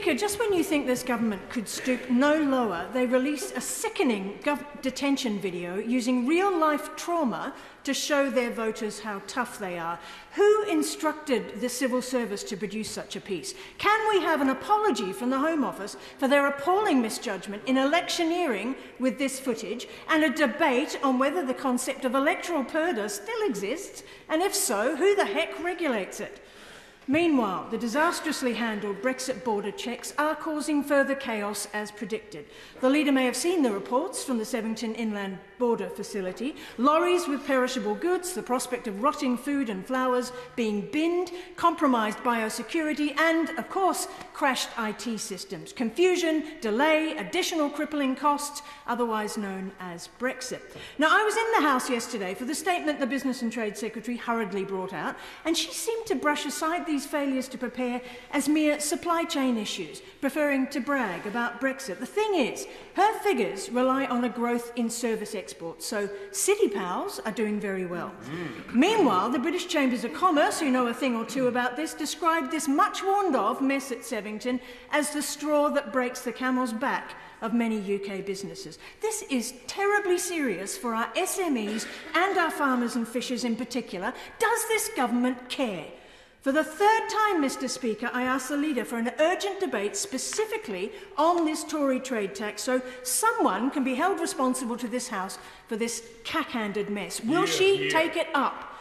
Speaker, just when you think this government could stoop no lower, they released a sickening detention video using real-life trauma to show their voters how tough they are. Who instructed the civil service to produce such a piece? Can we have an apology from the Home Office for their appalling misjudgment in electioneering with this footage, and a debate on whether the concept of electoral purdah still exists, and if so, who the heck regulates it? Meanwhile, the disastrously handled Brexit border checks are causing further chaos as predicted. The leader may have seen the reports from the Sevington Inland Border Facility. Lorries with perishable goods, the prospect of rotting food and flowers being binned, compromised biosecurity and, of course, crashed IT systems. Confusion, delay, additional crippling costs, otherwise known as Brexit. Now, I was in the House yesterday for the statement the Business and Trade Secretary hurriedly brought out, and she seemed to brush aside these failures to prepare as mere supply chain issues, preferring to brag about Brexit. The thing is, her figures rely on a growth in service exports, so city pals are doing very well. Meanwhile, the British Chambers of Commerce, who know a thing or two about this, described this much warned of mess at Sevington as the straw that breaks the camel's back of many UK businesses. This is terribly serious for our SMEs and our farmers and fishers in particular. Does this government care? For the third time, Mr. Speaker, I ask the leader for an urgent debate specifically on this Tory trade tax so someone can be held responsible to this House for this cack-handed mess. Will she take it up?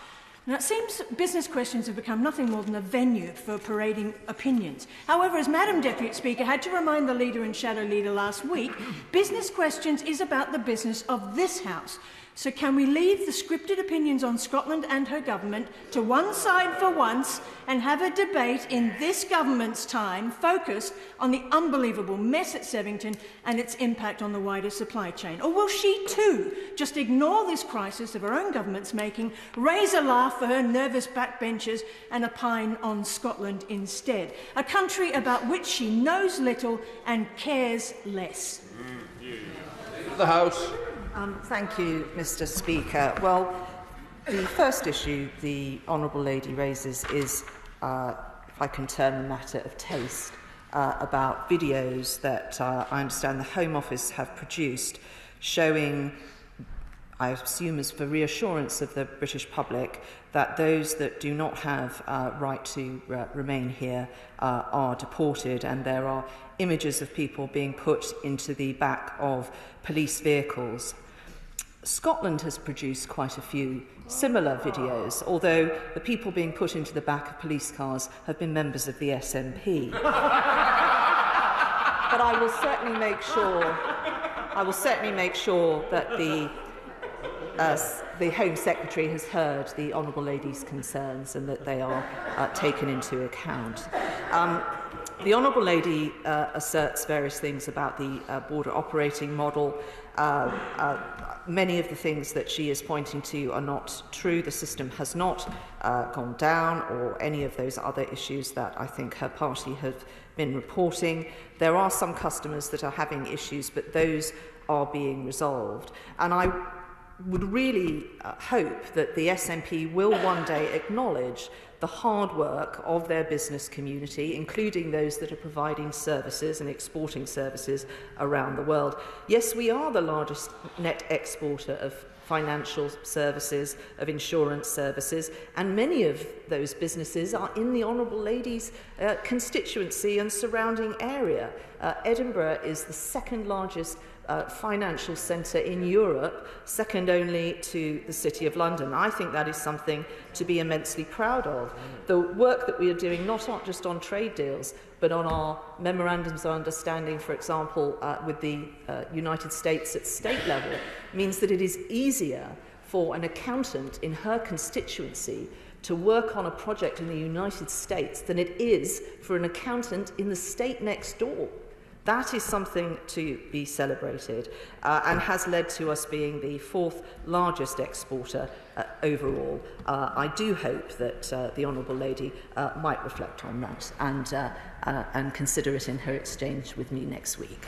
Now, it seems business questions have become nothing more than a venue for parading opinions. However, as Madam Deputy Speaker had to remind the Leader and Shadow Leader last week, business questions is about the business of this House. So can we leave the scripted opinions on Scotland and her government to one side for once and have a debate in this government's time focused on the unbelievable mess at Sevington and its impact on the wider supply chain? Or will she too just ignore this crisis of her own government's making, raise a laugh for her nervous backbenchers and opine on Scotland instead? A country about which she knows little and cares less. The House. Thank you, Mr. Speaker. Well, the first issue the Honourable Lady raises is, if I can term a matter of taste, about videos that I understand the Home Office have produced showing, I assume as for reassurance of the British public, that those that do not have right to remain here are deported, and there are images of people being put into the back of police vehicles. Scotland has produced quite a few similar videos, although the people being put into the back of police cars have been members of the SNP. But I will certainly make sure that the Home Secretary has heard the Honourable Lady's concerns and that they are taken into account. The Honourable Lady asserts various things about the border operating model. Many of the things that she is pointing to are not true. The system has not gone down, or any of those other issues that I think her party have been reporting. There are some customers that are having issues, but those are being resolved. And I would really hope that the SNP will one day acknowledge the hard work of their business community, including those that are providing services and exporting services around the world. Yes, we are the largest net exporter of financial services, of insurance services, and many of those businesses are in the Honourable Lady's constituency and surrounding area. Edinburgh is the second largest financial centre in Europe, second only to the City of London. I think that is something to be immensely proud of. The work that we are doing, not just on trade deals, but on our memorandums of understanding, for example, with the United States at state level, means that it is easier for an accountant in her constituency to work on a project in the United States than it is for an accountant in the state next door. That is something to be celebrated and has led to us being the fourth largest exporter overall. I do hope that the Honourable Lady might reflect on that and consider it in her exchange with me next week.